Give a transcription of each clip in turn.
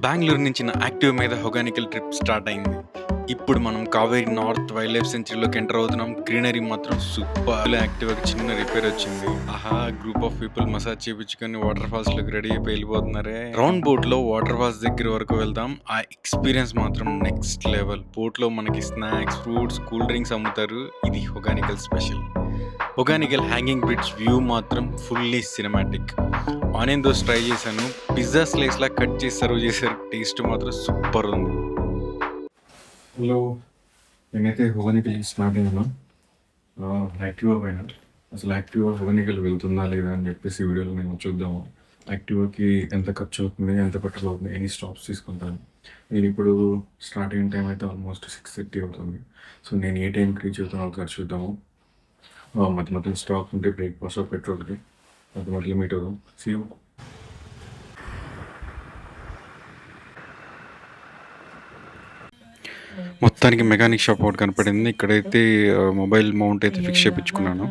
బెంగళూరు నుంచి నా యాక్టివ్ మీద హొగానికల్ ట్రిప్ స్టార్ట్ అయింది. ఇప్పుడు మనం కావేరీ నార్త్ వైల్డ్ లైఫ్ సెంచరీలోకి ఎంటర్ అవుతున్నాం. గ్రీనరీ మాత్రం సూపర్. యాక్టివ్కి చిన్న రిపేర్ వచ్చింది. ఆహా, గ్రూప్ ఆఫ్ పీపుల్ మసాజ్ చేయించుకొని వాటర్ ఫాల్స్ లోకి రెడీ అయిపోయి వెళ్ళిపోతున్నారే. రౌండ్ బోట్ లో వాటర్ ఫాల్స్ దగ్గర వరకు వెళ్దాం. ఆ ఎక్స్పీరియన్స్ మాత్రం నెక్స్ట్ లెవెల్. బోట్ లో మనకి స్నాక్స్, ఫ్రూట్స్, కూల్ డ్రింక్స్ అమ్ముతారు. ఇది Hogenakkal special. Hogenakkal hanging bridge view మాత్రం fully cinematic. Onion dosa try చేశాను. పిజ్జా స్లైస్ లా కట్ చేసి సర్వ్ చేశారు. టేస్ట్ మాత్రం సూపర్ ఉంది. హలో, నేనైతే హొగానికల్ స్టార్ట్ అయ్యాను. యాక్టివా పైన అసలు యాక్టివా హొగానికల్ వెళ్తుందా లేదా అని చెప్పేసి వీడియోలో నేను చూద్దాము. యాక్టివాకి ఎంత ఖర్చు అవుతుంది, ఎంత పెట్రోల్ అవుతుంది, ఎన్ని స్టాప్స్ తీసుకుంటాను. నేను ఇప్పుడు స్టార్ట్ అయిన టైం అయితే ఆల్మోస్ట్ 6:30 అవుతుంది. సో నేను ఏ టైంకి రీచ్ అవుతానో ఒకసారి చూద్దాము. మధ్య మధ్య స్టాప్ ఉంటే బ్రేక్ఫాస్ట్ పెట్రోల్కి మధ్య మధ్యలో మీట్ అవుదాం. See you. మొత్తానికి మెకానిక్ షాప్ ఒకటి కనపడింది. ఇక్కడైతే మొబైల్ మౌంట్ అయితే ఫిక్స్ చేయించుకున్నాను.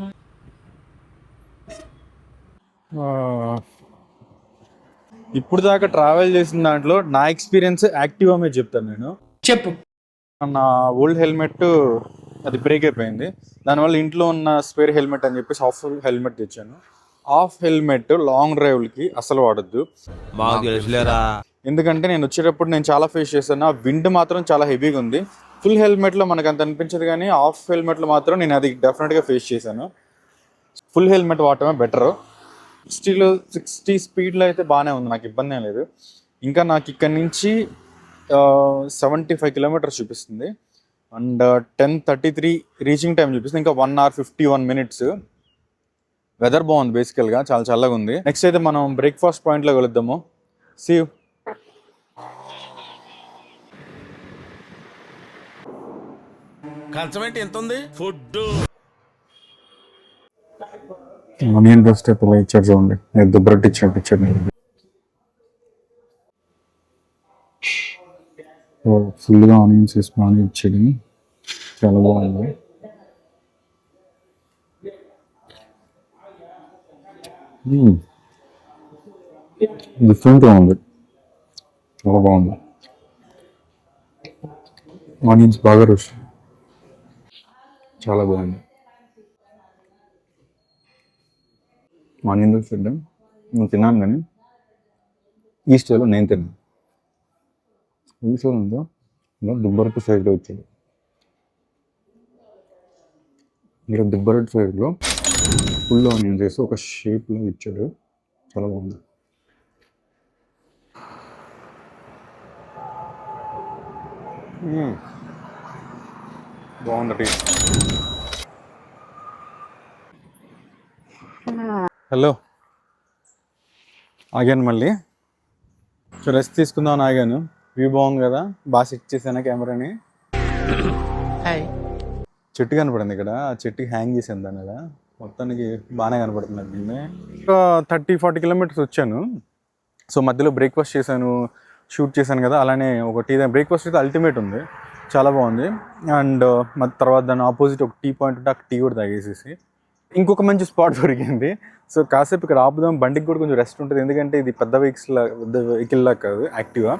ఇప్పుడు దాకా ట్రావెల్ చేసిన దాంట్లో నా ఎక్స్పీరియన్స్ యాక్టివా మీద చెప్తాను. నేను చెప్పు. నా ఓల్డ్ హెల్మెట్ అది బ్రేక్ అయిపోయింది. దానివల్ల ఇంట్లో ఉన్న స్పేర్ హెల్మెట్ అని చెప్పేసి హాఫ్ హెల్మెట్ తెచ్చాను. హాఫ్ హెల్మెట్ లాంగ్ డ్రైవ్లకి అసలు వాడద్దు. ఎందుకంటే నేను వచ్చేటప్పుడు నేను చాలా ఫేస్ చేశాను. ఆ విండ్ మాత్రం చాలా హెవీగా ఉంది. ఫుల్ హెల్మెట్లో మనకు అంత అనిపించదు, కానీ హాఫ్ హెల్మెట్లో మాత్రం నేను అది డెఫినెట్గా ఫేస్ చేశాను. Full helmet వాడటమే better. 60 స్పీడ్లో అయితే బాగానే ఉంది, నాకు ఇబ్బంది ఏం లేదు. ఇంకా నాకు ఇక్కడ నుంచి 75 కిలోమీటర్స్ చూపిస్తుంది అండ్ 10:33 రీచింగ్ టైం చూపిస్తుంది. ఇంకా 1 hour 51 minutes. వెదర్ బాగుంది, బేసికల్గా చాలా చల్లగా ఉంది. నెక్స్ట్ అయితే మనం బ్రేక్ఫాస్ట్ పాయింట్లో వెళుద్దాము. See you. కంచం ఏంటి ఎంత ఉంది? ఫుడ్ ఆనియన్ దోస్ ఇలా ఇచ్చాడు చూడండి, దుబ్బరొట్టి ఇచ్చినట్టు ఇచ్చాడు. ఫుల్గా ఆనియన్స్ వేసి బాగా ఇచ్చాడు, చాలా బాగుంది. డిఫరెంట్గా ఉంది, చాలా బాగుంది. ఆనియన్స్ బాగా రోస్ట్, చాలా బాగుంది. ఆనియన్ దోశ తింటాం, నేను తిన్నాను, కానీ ఈ స్టైల్లో నేను తిన్నాను. ఈ స్టైల్లో ఇలా దుబ్బరొట్టు సైడ్లో వచ్చాడు. ఇలా దుబ్బరొట్టు సైడ్లో ఫుల్ ఆనియన్స్ వేసి ఒక షేప్లో ఇచ్చాడు, చాలా బాగుంది. బాగుంది టేస్ట్. హలో, ఆగాను మళ్ళీ. సో రెస్ట్ తీసుకుందామని ఆగాను. వ్యూ బాగుంది కదా, బాగా సెట్ చేశాను కెమెరాని. చెట్టు కనపడింది ఇక్కడ, ఆ చెట్టుకి హ్యాంగ్ చేశాను దాన్ని. ఇలా మొత్తానికి బాగానే కనపడుతుంది. నేను 30-40 కిలోమీటర్స్ వచ్చాను. సో మధ్యలో బ్రేక్ఫాస్ట్ చేశాను, షూట్ చేశాను కదా, అలానే ఒక టీ. బ్రేక్ఫాస్ట్ అయితే అల్టిమేట్ ఉంది, చాలా బాగుంది. అండ్ తర్వాత దాని ఆపోజిట్ ఒక టీ పాయింట్ ఉంటే ఆ టీ కూడా తాగేసేసి ఇంకొక మంచి స్పాట్ దొరికింది. సో కాసేపు ఇక్కడ ఆపుదాం, బండికి కూడా కొంచెం రెస్ట్ ఉంటుంది. ఎందుకంటే ఇది పెద్ద వెహికల్లా కాదు యాక్టివా.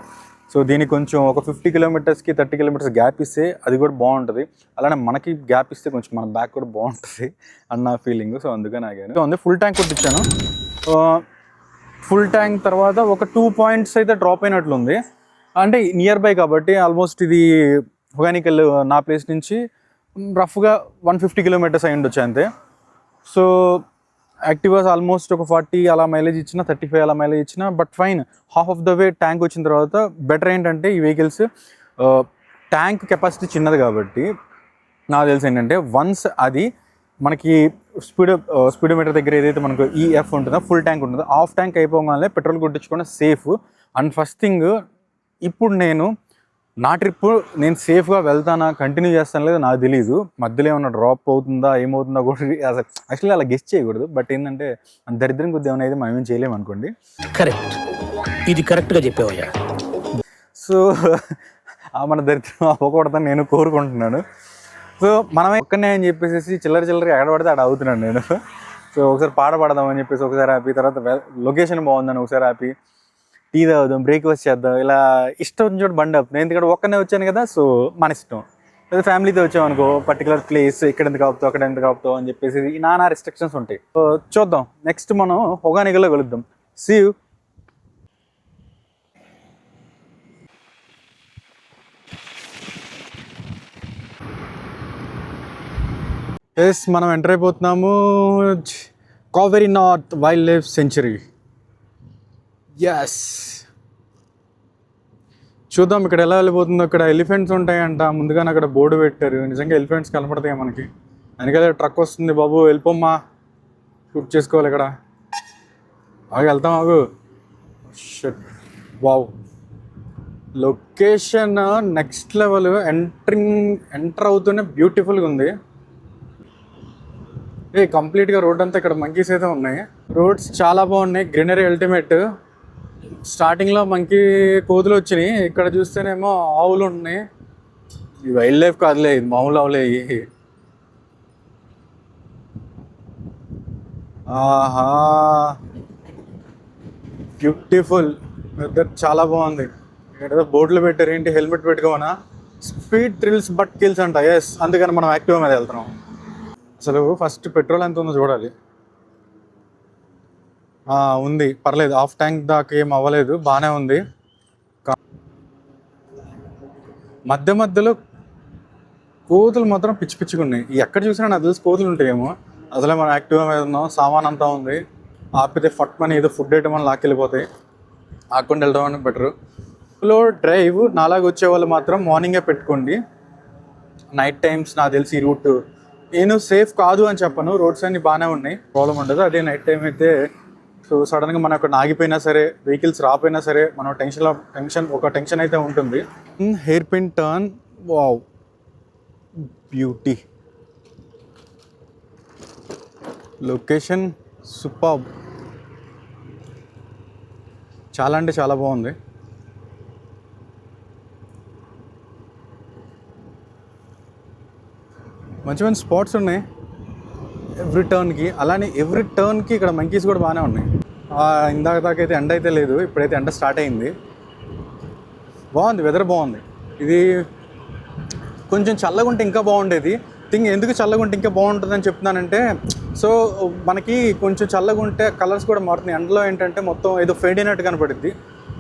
సో దీనికి కొంచెం ఒక 50 కిలోమీటర్స్కి 30 కిలోమీటర్స్ గ్యాప్ ఇస్తే అది కూడా బాగుంటుంది. అలానే మనకి గ్యాప్ ఇస్తే కొంచెం మన బ్యాక్ కూడా బాగుంటుంది అన్న ఫీలింగ్. సో అందుకని ఆగాను. సో అందుకే ఫుల్ ట్యాంక్ కొట్టించాను. ఫుల్ ట్యాంక్ తర్వాత ఒక 2 points అయితే డ్రాప్ అయినట్లుంది. అంటే నియర్ బై కాబట్టి ఆల్మోస్ట్ ఇది హొగానికల్ నా ప్లేస్ నుంచి రఫ్గా 150 కిలోమీటర్స్ అయి ఉండొచ్చు అంతే. సో యాక్టివాస్ ఆల్మోస్ట్ ఒక 40 అలా మైలేజ్ ఇచ్చిన, 35 అలా మైలేజ్ ఇచ్చిన, but fine. Half of the way tank వచ్చిన తర్వాత బెటర్ ఏంటంటే ఈ వెహికల్స్ ట్యాంక్ కెపాసిటీ చిన్నది కాబట్టి నాకు తెలిసి ఏంటంటే వన్స్ అది మనకి స్పీడోమీటర్ దగ్గర ఏదైతే మనకు ఈఎఫ్ ఉంటుందో, ఫుల్ ట్యాంక్ ఉంటుందో, హాఫ్ ట్యాంక్ అయిపోగానే పెట్రోల్ కొట్టించుకోవడం సేఫ్. అండ్ ఫస్ట్ థింగ్, ఇప్పుడు నా ట్రిప్ నేను సేఫ్గా వెళ్తానా, కంటిన్యూ చేస్తాను లేదా నాకు తెలీదు. మధ్యలో ఏమన్నా డ్రాప్ అవుతుందా ఏమవుతుందా కూడా అసలు యాక్చువల్లీ అలా గెస్ చేయకూడదు. బట్ ఏంటంటే దరిద్రం కొద్ది ఏమైనా అయితే మనం ఏం చేయలేము అనుకోండి. కరెక్ట్, ఇది కరెక్ట్గా చెప్పావయ్యా. సో మన దరిద్రం అవ్వకూడదని నేను కోరుకుంటున్నాను. సో మనమే ఒక్కనే అని చెప్పేసి చిల్లరగా ఎక్కడ పడితే అక్కడ అవుతున్నాను నేను. సో ఒకసారి పాట పాడదామని చెప్పేసి ఒకసారి ఆపి, తర్వాత లొకేషన్ బాగుందని ఒకసారి ఆపి, టీ తాగుదాం, బ్రేక్ఫాస్ట్ చేద్దాం, ఇలా ఇష్టం వచ్చిన చోట బండి ఆపుతాం. ఎందుకంటే ఒక్కనే వచ్చాను కదా, సో మన ఇష్టం. లేదా ఫ్యామిలీతో వచ్చామనుకో, పర్టికులర్ ప్లేస్ ఇక్కడ ఎందుకు ఆపుతావు, అక్కడ ఎందుకు ఆపుతావు అని చెప్పేసి ఈ నానా రెస్ట్రిక్షన్స్ ఉంటాయి. సో చూద్దాం, నెక్స్ట్ మనం హొగానికల్లో కలుద్దాం. See you. ఎస్, మనం ఎంటర్ అయిపోతున్నాము Kaveri north wildlife sanctuary. Yes, చూద్దాం ఇక్కడ ఎలా వెళ్ళిపోతుందో. ఇక్కడ ఎలిఫెంట్స్ ఉంటాయంట, ముందుగానే అక్కడ బోర్డు పెట్టారు. నిజంగా ఎలిఫెంట్స్ కనపడతాయి మనకి. వెనకాల ట్రక్ వస్తుంది, బాబు వెళ్ళిపోమ్మా, షూట్ చేసుకోవాలి ఇక్కడ. ఆగు, వెళ్తాం, ఆగు. Shut, wow, location next level. Enter అవుతూనే బ్యూటిఫుల్గా ఉంది. కంప్లీట్గా రోడ్ అంతా ఇక్కడ మంకీస్ అయితే ఉన్నాయి. రోడ్స్ చాలా బాగున్నాయి, గ్రీనరీ అల్టిమేట్. స్టార్టింగ్లో మంకీ కోతులు వచ్చినాయి, ఇక్కడ చూస్తేనేమో ఆవులు ఉన్నాయి. ఈ వైల్డ్ లైఫ్ కాదులే, ఇది మామూలు ఆవులే. ఆహా, బ్యూటిఫుల్ వెదర్, చాలా బాగుంది. ఇక్కడ బోర్డులు పెట్టారు, ఏంటి హెల్మెట్ పెట్టుకోమనా. స్పీడ్ థ్రిల్స్ బట్ కిల్స్ అంట. ఎస్, అందుకని మనం యాక్టివా మీద వెళ్తున్నాం. అసలు ఫస్ట్ పెట్రోల్ ఎంత ఉందో చూడాలి. ఉంది, పర్లేదు, హాఫ్ ట్యాంక్ దాకా ఏం అవ్వలేదు, బాగానే ఉంది. మధ్య మధ్యలో కోతులు మాత్రం పిచ్చి పిచ్చిగా ఉన్నాయి. ఎక్కడ చూసినా నాకు తెలిసి కోతులు ఉంటాయేమో. అసలే మనం యాక్టివ్గా మీద ఉన్నాం, సామాన్ అంతా ఉంది. ఆపితే ఫట్ మనీ ఏదో ఫుడ్ ఐటమ్ అని లాక్కెళ్ళిపోతాయి. ఆకుండా వెళ్ళడం అని బెటరు. లో డ్రైవ్ నాలాగా వచ్చే వాళ్ళు మాత్రం మార్నింగే పెట్టుకోండి. నైట్ టైమ్స్ నాకు తెలిసి ఈ రూట్ నేను సేఫ్ కాదు అని చెప్పను, రోడ్స్ అన్ని బాగానే ఉన్నాయి, ప్రాబ్లం ఉండదు. అదే నైట్ టైం అయితే సో సడన్గా మనం అక్కడ ఆగిపోయినా సరే, వెహికల్స్ రాపోయినా సరే, మనం టెన్షన్ అయితే ఉంటుంది. Hair pin turn, wow, beauty, location superb, చాలా అంటే చాలా బాగుంది. మంచి మంచి స్పాట్స్ ఉన్నాయి ఎవ్రీ టర్న్కి. అలానే ఎవ్రీ టర్న్కి ఇక్కడ మంకీస్ కూడా బాగానే ఉన్నాయి. ఇందాక దాకా అయితే ఎండ అయితే లేదు, ఇప్పుడైతే ఎండ స్టార్ట్ అయింది. బాగుంది, వెదర్ బాగుంది. ఇది కొంచెం చల్లగా ఉంటే ఇంకా బాగుండేది. ఎందుకు చల్లగా ఉంటే ఇంకా బాగుంటుందని చెప్తున్నానంటే, సో మనకి కొంచెం చల్లగా ఉంటే కలర్స్ కూడా మారుతున్నాయి. ఎండలో ఏంటంటే మొత్తం ఏదో ఫెయిడ్ అయినట్టు కనపడుద్ది.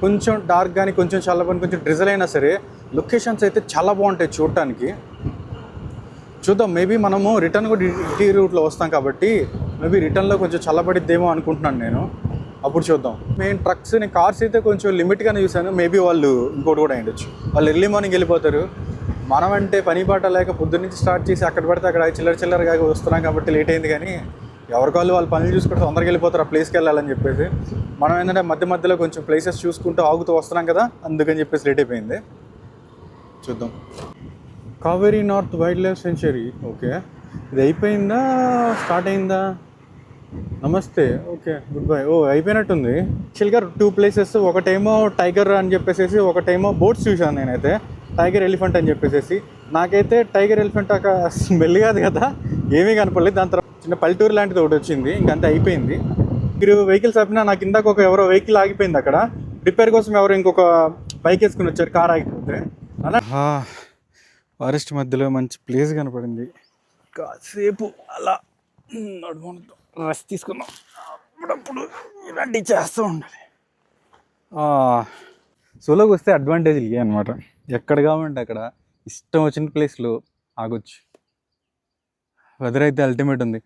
కొంచెం డార్క్ కానీ, కొంచెం చల్లగా, కొంచెం డ్రిజల్ అయినా సరే లొకేషన్స్ అయితే చాలా బాగుంటాయి చూడటానికి. చూద్దాం, మేబీ మనము రిటర్న్ కూడా ఇటీ రూట్లో వస్తాం కాబట్టి మేబీ రిటర్న్లో కొంచెం చల్లబడిద్దేమో అనుకుంటున్నాను నేను. అప్పుడు చూద్దాం. మెయిన్ ట్రక్స్, నేను కార్స్ అయితే కొంచెం లిమిట్గానే చూశాను. మేబీ వాళ్ళు ఇంకోటి కూడా అయ్యొచ్చు, వాళ్ళు ఎర్లీ మార్నింగ్ వెళ్ళిపోతారు. మనం అంటే పని పాట లేక పొద్దున్న నుంచి స్టార్ట్ చేసి అక్కడ పడితే అక్కడ చిల్లరగా వస్తున్నాం కాబట్టి లేట్ అయింది. కానీ ఎవరికాళ్ళు వాళ్ళు పనులు చూసుకుంటూ తొందరగా వెళ్ళిపోతారు ఆ ప్లేస్కి వెళ్ళాలని చెప్పేసి. మనం ఏంటంటే మధ్య మధ్యలో కొంచెం ప్లేసెస్ చూసుకుంటూ ఆగుతూ వస్తున్నాం కదా, అందుకని చెప్పేసి లేట్ అయిపోయింది. చూద్దాం. Kaveri north wildlife century, okay, ఇది అయిపోయిందా, స్టార్ట్ అయిందా? నమస్తే, ఓకే, గుడ్ బై. అయిపోయినట్టుంది. యాక్చువల్గా 2 ప్లేసెస్, ఒకటేమో టైగర్ అని చెప్పేసి, ఒకటేమో బోట్స్ చూశాను నేనైతే, టైగర్ ఎలిఫెంట్ అని చెప్పేసి. నాకైతే టైగర్ ఎలిఫెంట్ ఒక స్మెల్ కాదు కదా, ఏమీ కనపడలేదు. దాని తర్వాత చిన్న పల్లెటూరు లాంటిది ఒకటి వచ్చింది, ఇంకంతే అయిపోయింది. మీరు వెహికల్స్ ఆపినా, నాకు ఇందాక ఎవరో వెహికల్ ఆగిపోయింది అక్కడ, రిపేర్ కోసం ఎవరో ఇంకొక బైక్ వేసుకుని వచ్చారు, కార్ ఆగిపోతే. అలా ఫారెస్ట్ మధ్యలో మంచి ప్లేస్ కనపడింది. కాసేపు అలా నడుముతో రెస్ట్ తీసుకుందాం. అప్పుడప్పుడు ఇలాంటివి చేస్తూ ఉండాలి. సోలోకి వస్తే అడ్వాంటేజ్లు ఇవే అనమాట. ఎక్కడ కావాలంటే అక్కడ ఇష్టం వచ్చిన ప్లేస్లో ఆగొచ్చు. వెదర్ అయితే అల్టిమేట్ ఉంది.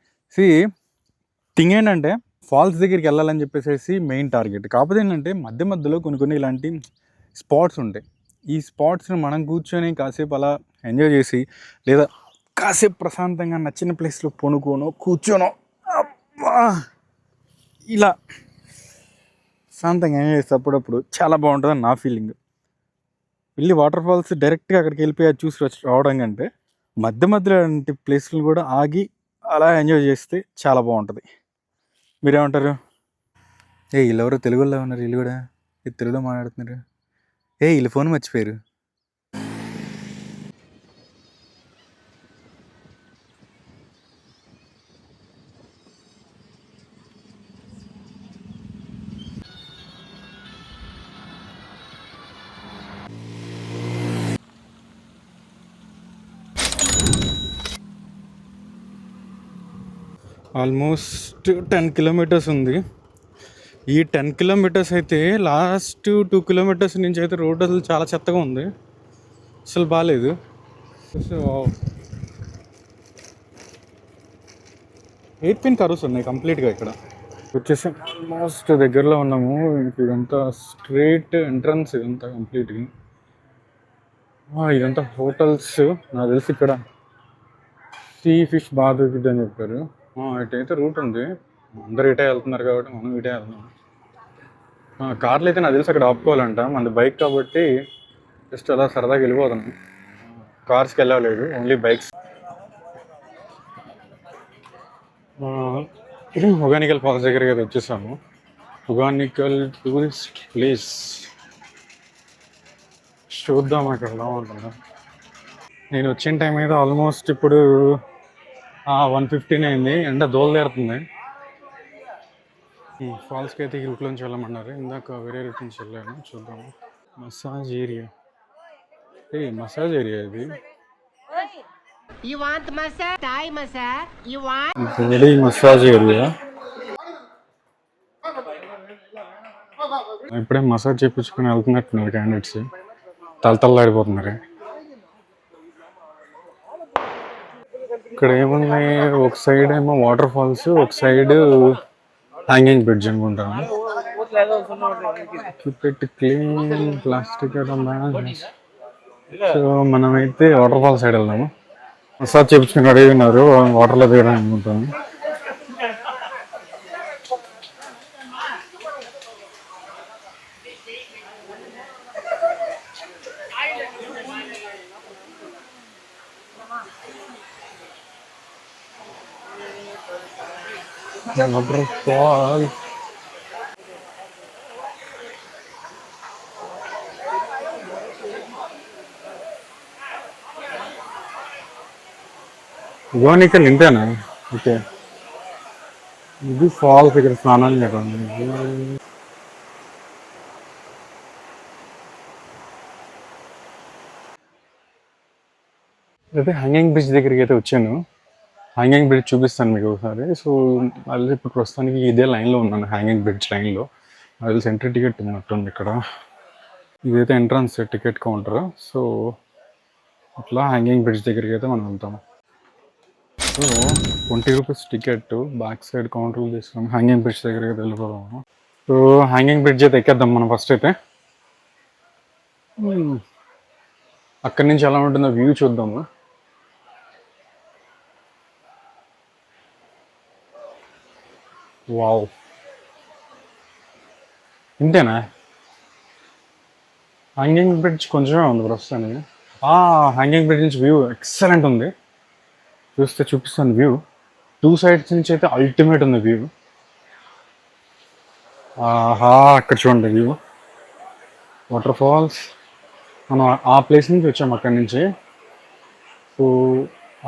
థింగ్ ఏంటంటే ఫాల్స్ దగ్గరికి వెళ్ళాలని చెప్పేసి మెయిన్ టార్గెట్. కాకపోతే ఏంటంటే మధ్య మధ్యలో కొన్ని ఇలాంటి స్పాట్స్ ఉంటాయి. ఈ స్పాట్స్ని మనం కూర్చొని కాసేపు అలా ఎంజాయ్ చేసి, లేదా కాసేపు ప్రశాంతంగా నచ్చిన ప్లేస్లో పొనుకోనో కూర్చోనో ఇలా ప్రశాంతంగా ఎంజాయ్ చేస్తే అప్పుడప్పుడు చాలా బాగుంటుందని నా ఫీలింగ్. వెళ్ళి వాటర్ ఫాల్స్ డైరెక్ట్గా అక్కడికి వెళ్ళిపోయి అది చూసి రావడం కంటే మధ్య మధ్యలో అలాంటి ప్లేస్లు కూడా ఆగి అలా ఎంజాయ్ చేస్తే చాలా బాగుంటుంది. మీరేమంటారు? వీళ్ళు ఎవరో తెలుగులో ఉన్నారు, వీళ్ళు కూడా తెలుగులో మాట్లాడుతున్నారు. వీళ్ళు ఫోన్ మర్చిపోయారు. ఆల్మోస్ట్ 10 కిలోమీటర్స్ ఉంది. ఈ 10 కిలోమీటర్స్ అయితే లాస్ట్ 2 కిలోమీటర్స్ నుంచి అయితే రోడ్ అసలు చాలా చెత్తగా ఉంది, అసలు బాగాలేదు. సో హెయిర్పిన్ కర్వ్స్ ఉన్నాయి కంప్లీట్గా ఇక్కడ. వచ్చేసి ఆల్మోస్ట్ దగ్గరలో ఉన్నాము. ఇదంతా స్ట్రైట్ ఎంట్రన్స్, ఇదంతా కంప్లీట్గా. ఇదంతా హోటల్స్. నాకు తెలిసి ఇక్కడ సీ ఫిష్ బాగా దొరుకుతుంది అని చెప్పారు. ఇటైతే రూట్ ఉంది, అందరు ఇటే వెళ్తున్నారు కాబట్టి మనం ఇటే వెళ్తున్నాం. కార్లు అయితే నాకు తెలిసి అక్కడ ఆపుకోవాలంట, మనది బైక్ కాబట్టి జస్ట్ అలా సరదాగా వెళ్ళిపోతున్నాం. కార్స్కి వెళ్ళలేదు, ఓన్లీ బైక్స్. హొగానికల్ ఫాల్స్ దగ్గరికి అయితే వచ్చేసాము. హొగానికల్ టూరిస్ట్ ప్లేస్ చూద్దాం అక్కడ ఎలా ఉంటుందా. నేను వచ్చిన టైం అయితే ఆల్మోస్ట్ ఇప్పుడు 1:15 అయింది, ఎండ దోలుదేరుతుంది. ఫాల్స్కి అయితే ఈ రూట్లోంచి వెళ్ళమన్నారు, ఇందాక వేరే రూట్ నుంచి వెళ్ళాను. చూద్దాము. మసాజ్ ఏరియా, మసాజ్ ఏరియా ఇది. Body massage area. ఇప్పుడే మసాజ్ చేయించుకుని వెళ్తున్నట్టున్నారు క్యాండిడేట్స్, తలతల్లాడిపోతున్నారు. ఇక్కడ ఏమున్నాయి, ఒక సైడ్ ఏమో వాటర్ ఫాల్స్, ఒక సైడ్ హ్యాంగింగ్ బ్రిడ్జ్ అనుకుంటాను. Clean plastic. సో మనమైతే వాటర్ ఫాల్స్ సైడ్ వెళ్దాము. మసాజ్ చేయించుకుని రెడీ ఉన్నారు, వాటర్లో దిగడానికి అనుకుంటాను. Waterfall. హొగానికల్ ఇంతేనా? ఓకే, ఇది ఫాల్స్, ఇక్కడ స్నానాలు చేయండి. అయితే హ్యాంగింగ్ బ్రిడ్జ్ దగ్గరికి అయితే వచ్చాను. హ్యాంగింగ్ బ్రిడ్జ్ చూపిస్తాను మీకు ఒకసారి. సో అది ఇప్పుడు ప్రస్తుతానికి ఇదే లైన్లో ఉన్నాను, హ్యాంగింగ్ బ్రిడ్జ్ లైన్లో. అది ఎంట్రీ టికెట్ ఉన్నట్టుంది ఇక్కడ. ఇదైతే ఎంట్రన్స్ టికెట్ కౌంటర్. సో అట్లా హ్యాంగింగ్ బ్రిడ్జ్ దగ్గరికి అయితే మనం వెళ్తాము. So 20 rupees ticket, back side కౌంటర్లు తీసుకుని హ్యాంగింగ్ బ్రిడ్జ్ దగ్గరికి అయితే వెళ్ళిపోదాము. సో హ్యాంగింగ్ బ్రిడ్జ్ అయితే ఎక్కేద్దాం మనం ఫస్ట్ అయితే. అక్కడి నుంచి ఎలా ఉంటుందో వ్యూ చూద్దాము. వావ్, ఇంతేనా? హ్యాంగింగ్ బ్రిడ్జ్ కొంచెమే ఉంది ప్రస్తుతానికి. హ్యాంగింగ్ బ్రిడ్జ్ నుంచి వ్యూ ఎక్సలెంట్ ఉంది, చూపిస్తాను వ్యూ. 2 సైడ్స్ నుంచి అయితే అల్టిమేట్ ఉంది వ్యూ. అక్కడ చూడండి వ్యూ, వాటర్ ఫాల్స్. మనం ఆ ప్లేస్ నుంచి వచ్చాము, అక్కడి నుంచి. సో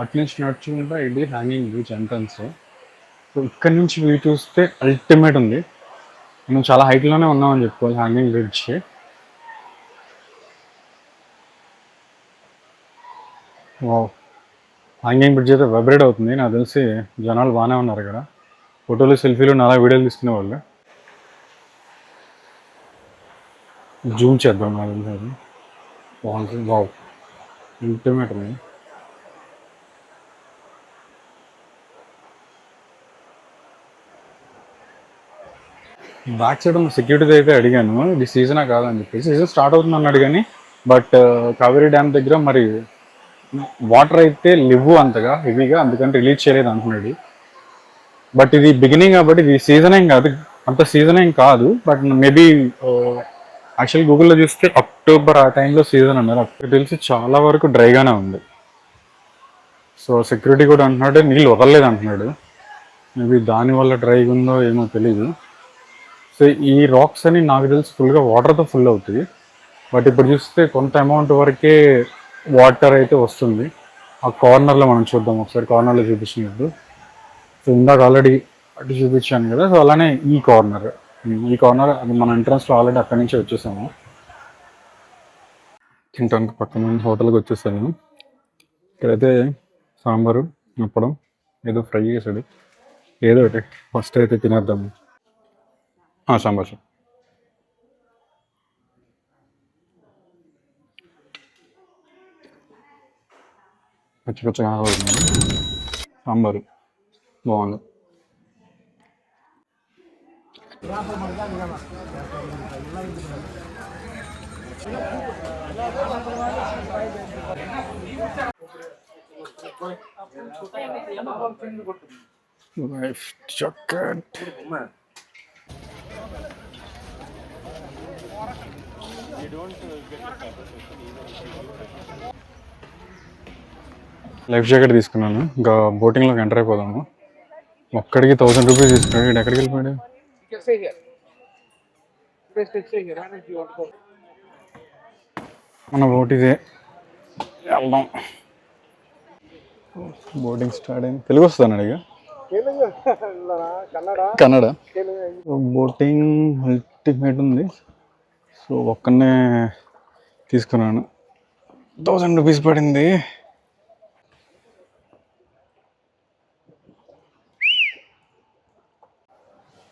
అటు నుంచి నడుచుకుంటా ఇది హ్యాంగింగ్ బ్రిడ్జ్ ఎంట్రన్స్. సో ఇక్కడ నుంచి వ్యూ చూస్తే అల్టిమేట్ ఉంది. మనం చాలా హైట్లోనే ఉన్నామని చెప్పుకోవాలి hanging bridge. Wow, hanging bridge అయితే వైబ్రేట్ అవుతుంది. నాకు తెలిసి జనాలు బాగానే ఉన్నారు ఇక్కడ, ఫోటోలు, సెల్ఫీలు, నాలా వీడియోలు తీసుకునే వాళ్ళు. జూమ్ చేద్దాం. నాకు తెలిసి బాగుంటుంది. వావ్, అల్టిమేట్ ఉంది. బ్యాక్ సైడ్ ఉన్న సెక్యూరిటీ అయితే అడిగాను, ఇది సీజనా కాదని చెప్పేసి. సీజన్ స్టార్ట్ అవుతుంది అన్నాడు కానీ, బట్ కావేరీ డ్యామ్ దగ్గర మరి వాటర్ అయితే లేవు అంతగా హెవీగా, అందుకని రిలీజ్ చేయలేదు అంటున్నాడు. బట్ ఇది బిగినింగ్ కాబట్టి ఇది సీజన్ ఏం కాదు, అంత సీజన్ ఏం కాదు. బట్ మేబీ యాక్చువల్ గూగుల్లో చూస్తే అక్టోబర్ ఆ టైంలో సీజన్ అన్నారు. అక్కడ తెలిసి చాలా వరకు డ్రైగానే ఉంది. సో సెక్యూరిటీ కూడా అంటున్నాడు నీళ్ళు వదలలేదు అంటున్నాడు. మేబీ దానివల్ల డ్రైగా ఉందో ఏమో తెలీదు. సో ఈ రాక్స్ అని నాకు తెలిసి ఫుల్గా వాటర్తో ఫుల్ అవుతుంది. బట్ ఇప్పుడు చూస్తే కొంత అమౌంట్ వరకే వాటర్ అయితే వస్తుంది. ఆ కార్నర్లో మనం చూద్దాం ఒకసారి, కార్నర్లో చూపించినప్పుడు. సో ఇందాక ఆల్రెడీ అటు చూపించాను కదా, సో అలానే ఈ కార్నర్ అది మన ఎంట్రన్స్లో ఆల్రెడీ అక్కడి నుంచి వచ్చేసాము. తింటానికి పక్కన హోటల్కి వచ్చేసాను. ఇక్కడైతే సాంబారు, అప్పడం, ఏదో ఫ్రై చేశాడు. ఏదో ఒకటి ఫస్ట్ అయితే తినేద్దాం. సాంబార్ సార్. పచ్చి పచ్చిగా అవుతుంది. సాంబారు బాగుంది. Life jacket. లైఫ్ జాకెట్ తీసుకున్నాను. ఇంకా బోటింగ్లోకి ఎంటర్ అయిపోదాము. ఒక్కడికి 1000 రూపీస్ తీసుకున్నాడు. వీడు ఎక్కడికి వెళ్ళిపోయాడు? మన బోట్ ఇదే, వెళ్దాం. బోటింగ్ స్టార్ట్ అయింది. తెలుగు వస్తాను ఇక కన్నడ. బోటింగ్ అల్టిమేట్ ఉంది. సో ఒక్కనే తీసుకున్నాను. 1000 రూపీస్ పడింది.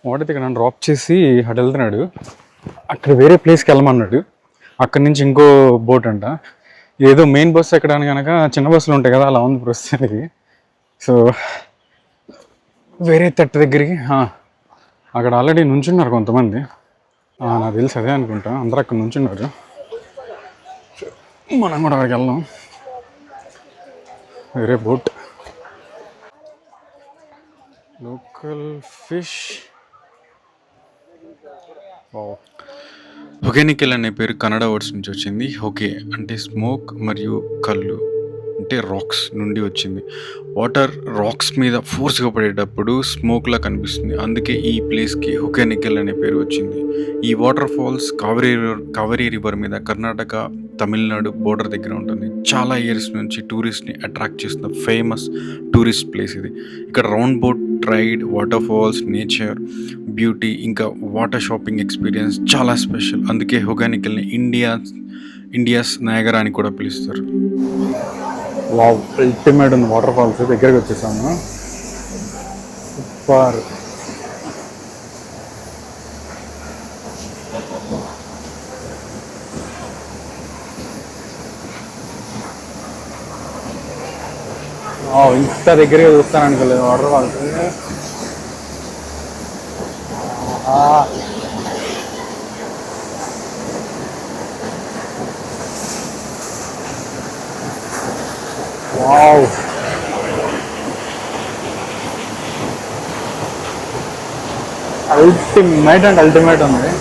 వాడైతే ఇక్కడ నన్ను డ్రాప్ చేసి అటు వెళ్తున్నాడు. అక్కడ వేరే ప్లేస్కి వెళ్ళమన్నాడు. అక్కడి నుంచి ఇంకో బోట్ అంట. ఏదో మెయిన్ బస్సు ఎక్కడానికి కనుక చిన్న బస్సులు ఉంటాయి కదా, అలా ఉంది ప్రస్తుతానికి. సో వేరే తట్టు దగ్గరికి అక్కడ ఆల్రెడీ నుంచున్నారు కొంతమంది. నాకు తెలిసి అదే అనుకుంటా, అందరూ అక్కడ నుంచున్నారు. మనం కూడా అక్కడికి వెళ్దాం. వేరే బోట్. Local fish. హొగెనికల్ అనే పేరు కన్నడ వర్డ్స్ నుంచి వచ్చింది. హొగే అంటే స్మోక్ మరియు కళ్ళు అంటే రాక్స్ నుండి వచ్చింది. వాటర్ రాక్స్ మీద ఫోర్స్గా పడేటప్పుడు స్మోక్లా కనిపిస్తుంది. అందుకే ఈ ప్లేస్కి హొగెనికల్ అనే పేరు వచ్చింది. ఈ వాటర్ ఫాల్స్ కావేరీ రివర్ మీద కర్ణాటక తమిళనాడు బోర్డర్ దగ్గర ఉంటుంది. చాలా ఇయర్స్ నుంచి టూరిస్ట్ని అట్రాక్ట్ చేస్తున్న ఫేమస్ టూరిస్ట్ ప్లేస్ ఇది. ఇక్కడ round boat ride, water falls, nature beauty, ఇంకా వాటర్ షాపింగ్ ఎక్స్పీరియన్స్ చాలా స్పెషల్. అందుకే హొగెనికల్ని ఇండియాస్ నయాగరా అని కూడా పిలుస్తారు. వావ్, అల్టిమేట్ ఉంది. వాటర్ ఫాల్స్ దగ్గరికి వచ్చేసాము. సూపర్. ఇంత దగ్గరగా చూస్తాను అనుకోలేదు water falls. Wow, ultimate and ultimate ఉంది.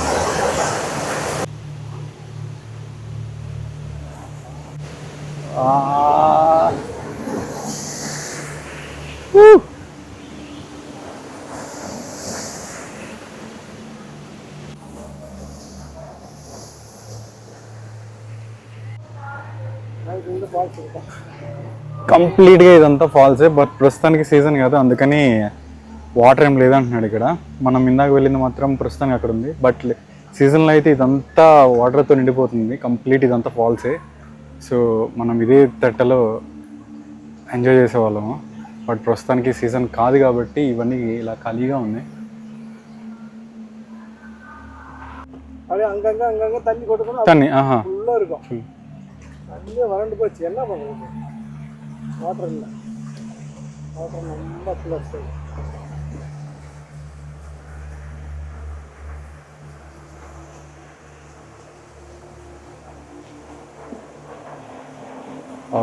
కంప్లీట్గా ఇదంతా ఫాల్సే. బట్ ప్రస్తుతానికి సీజన్ కాదు, అందుకని వాటర్ ఏం లేదంటున్నాడు ఇక్కడ. మనం ఇందాక వెళ్ళింది మాత్రం ప్రస్తుతానికి అక్కడ ఉంది. బట్ సీజన్లో అయితే ఇదంతా వాటర్తో నిండిపోతుంది. కంప్లీట్ ఇదంతా ఫాల్సే. సో మనం ఇదే తట్టలో ఎంజాయ్ చేసేవాళ్ళము. బట్ ప్రస్తుతానికి సీజన్ కాదు కాబట్టి ఇవన్నీ ఇలా ఖాళీగా ఉన్నాయి. தண்ணி ஃபுல்லாக இருக்கும். தண்ணியே வறண்டு போச்சு. என்ன பண்ணுறது? வாட்டர் இல்லை. வாட்டர் ரொம்ப ப்ளஸ்.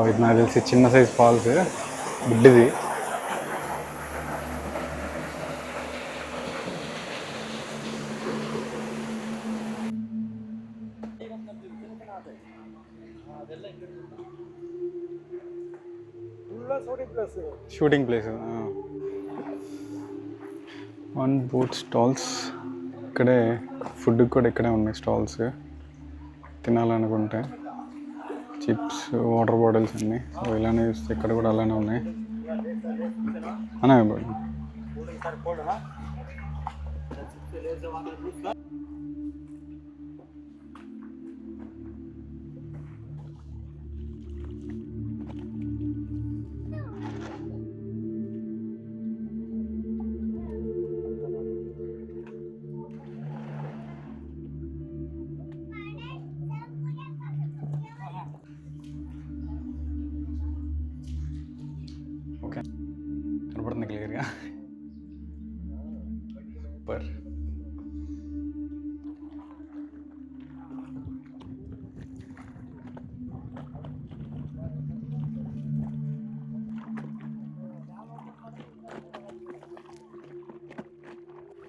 ఇది నాకు తెలిసి చిన్న సైజ్ ఫాల్స్, బుడ్డిది. Shooting place. One boat stalls. ఇక్కడే ఫుడ్ కూడా ఇక్కడే ఉన్నాయి స్టాల్స్. తినాలనుకుంటే చిప్స్, వాటర్ బాటిల్స్ అన్నీ. సో ఇలానే చూస్తే ఇక్కడ కూడా అలానే ఉన్నాయి. అనే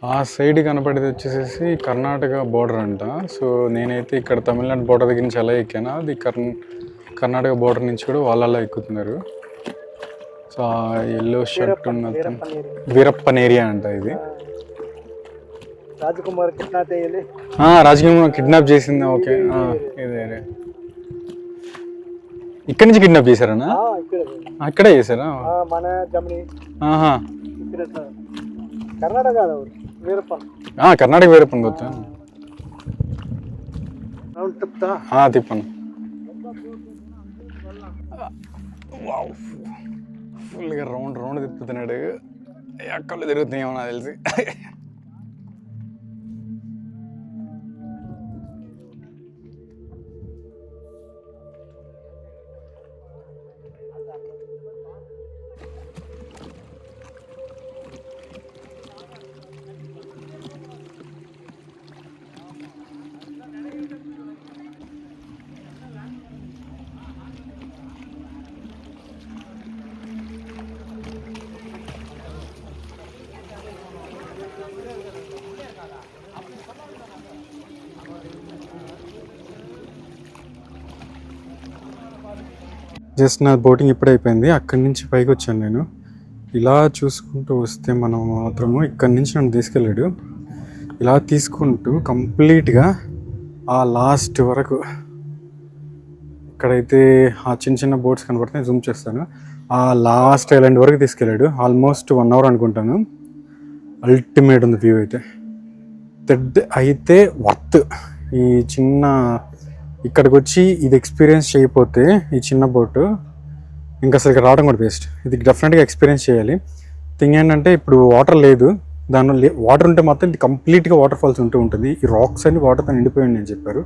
ఆ సైడ్ కనపడేది వచ్చేసేసి కర్ణాటక బోర్డర్ అంట. సో నేనైతే ఇక్కడ తమిళనాడు బోర్డర్ దగ్గర నుంచి ఎలా ఎక్కాను, అది కర్ణాటక బోర్డర్ నుంచి కూడా వాళ్ళలా ఎక్కుతున్నారు. సో ఆ ఎల్లో షర్ట్ ఉన్న వీరప్పన్ ఏరియా అంట ఇది. రాజకుమార్ కిడ్నాప్ చేసింది. ఓకే, ఇదే ఇక్కడి నుంచి కిడ్నాప్ చేశారనా? అక్కడే చేశారా? మన జర్మనీ కర్ణాటక వీరప్పన్ ಗೊತ್ತಾ? తిప్పను. ఫుల్గా రౌండ్ తిప్పుతున్నాడు. కళ్ళు తిరుగుతున్నాయేమో నాకు తెలిసి. జస్ట్ నా బోటింగ్ ఇప్పుడే అయిపోయింది. అక్కడి నుంచి పైకి వచ్చాను నేను. ఇలా చూసుకుంటూ వస్తే మనం మాత్రము ఇక్కడి నుంచి నన్ను తీసుకెళ్ళాడు. ఇలా తీసుకుంటూ కంప్లీట్గా ఆ లాస్ట్ వరకు, ఇక్కడైతే ఆ చిన్న బోట్స్ కనబడుతున్నాయి, జూమ్ చేస్తాను. ఆ లాస్ట్ ఐలాండ్ వరకు తీసుకెళ్ళాడు. ఆల్మోస్ట్ 1 hour అనుకుంటాను. అల్టిమేట్ ఉంది వ్యూ అయితే. అయితే వర్త్. ఈ చిన్న ఇక్కడికి వచ్చి ఇది ఎక్స్పీరియన్స్ చేయకపోతే ఈ చిన్న బోటు ఇంకా అసలు ఇక్కడ రావడం కూడా వేస్ట్. ఇది డెఫినెట్గా ఎక్స్పీరియన్స్ చేయాలి. థింగ్ ఏంటంటే ఇప్పుడు వాటర్ లేదు, దానిలో వాటర్ ఉంటే మాత్రం ఇది కంప్లీట్గా వాటర్ ఫాల్స్ ఉంటూ ఉంటుంది. ఈ రాక్స్ అన్ని వాటర్తో నిండిపోయింది అని చెప్పారు.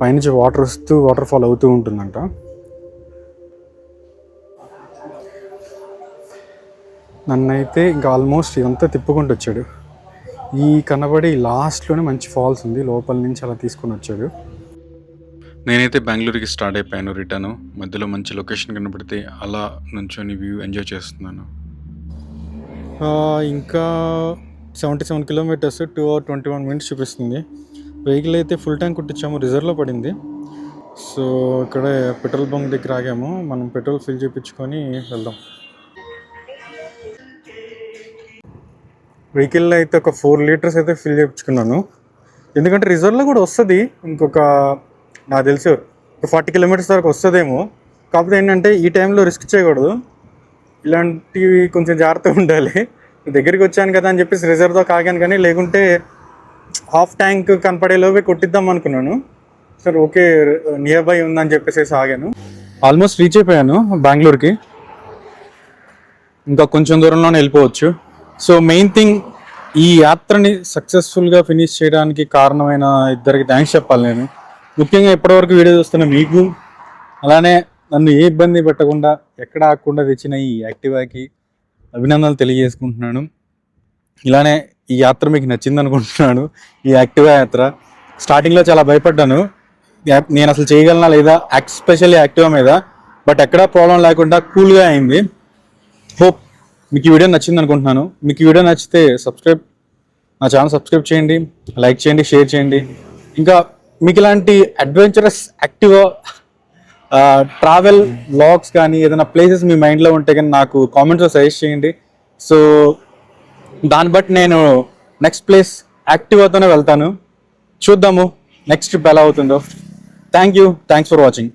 పైనుంచి వాటర్ వస్తూ వాటర్ ఫాల్ అవుతూ ఉంటుందంట. నన్నైతే ఇంకా ఆల్మోస్ట్ ఇదంతా తిప్పుకుంటూ వచ్చాడు. ఈ కనబడి లాస్ట్లోనే మంచి ఫాల్స్ ఉంది, లోపల నుంచి అలా తీసుకొని వచ్చాడు. నేనైతే బెంగళూరుకి స్టార్ట్ అయిపోయాను రిటర్న్. మధ్యలో మంచి లొకేషన్ కనబడితే అలా నుంచొని వ్యూ ఎంజాయ్ చేస్తున్నాను. ఇంకా 77 kilometers 2 hours 21 minutes చూపిస్తుంది. వెహికల్ అయితే ఫుల్ ట్యాంక్ కుట్టించాము, రిజర్వ్లో పడింది. సో ఇక్కడే పెట్రోల్ బంక్ దగ్గర ఆగాము. మనం పెట్రోల్ ఫిల్ చేయించుకొని వెళ్దాం. వెహికల్లో అయితే ఒక 4 liters అయితే ఫిల్ చేయించుకున్నాను. ఎందుకంటే రిజర్వ్లో కూడా వస్తుంది, ఇంకొక నాకు తెలుసు 40 kilometers వరకు వస్తుందేమో. కాకపోతే ఏంటంటే ఈ టైంలో రిస్క్ చేయకూడదు, ఇలాంటివి కొంచెం జాగ్రత్తగా ఉండాలి. దగ్గరికి వచ్చాను కదా అని చెప్పేసి రిజర్వ్తో కాగాను, కానీ లేకుంటే హాఫ్ ట్యాంక్ కనపడేలోపే కొట్టిద్దాం అనుకున్నాను. సరే ఓకే, నియర్ బై ఉందని చెప్పేసి ఆగాను. ఆల్మోస్ట్ రీచ్ అయిపోయాను బెంగళూరుకి. ఇంకా కొంచెం దూరంలోనే వెళ్ళిపోవచ్చు. సో మెయిన్ థింగ్, ఈ యాత్రని సక్సెస్ఫుల్గా ఫినిష్ చేయడానికి కారణమైన ఇద్దరికి థ్యాంక్స్ చెప్పాలి నేను. ముఖ్యంగా ఇప్పటివరకు వీడియో చూస్తున్న మీకు, అలానే నన్ను ఏ ఇబ్బంది పెట్టకుండా ఎక్కడ ఆగకుండా తెచ్చిన ఈ యాక్టివాకి అభినందనలు తెలియజేసుకుంటున్నాను. ఇలానే ఈ యాత్ర మీకు నచ్చింది అనుకుంటున్నాను. ఈ యాక్టివా యాత్ర స్టార్టింగ్లో చాలా భయపడ్డాను, నేను అసలు చేయగలనా లేదా, ఎస్పెషల్లీ యాక్టివా మీద. బట్ ఎక్కడా ప్రాబ్లం లేకుండా కూల్గా అయింది. హోప్ మీకు ఈ వీడియో నచ్చింది అనుకుంటున్నాను. మీకు ఈ వీడియో నచ్చితే నా ఛానల్ సబ్స్క్రైబ్ చేయండి, లైక్ చేయండి, షేర్ చేయండి. ఇంకా మీకు ఇలాంటి అడ్వెంచరస్ యాక్టివా ట్రావెల్ వ్లాగ్స్ కానీ ఏదైనా ప్లేసెస్ మీ మైండ్లో ఉంటే కానీ నాకు కామెంట్స్లో సజెస్ట్ చేయండి. సో దాన్ని బట్టి నేను నెక్స్ట్ ప్లేస్ యాక్టివాతోనే వెళ్తాను. చూద్దాము నెక్స్ట్ ట్రిప్ ఎలా అవుతుందో. Thanks for watching.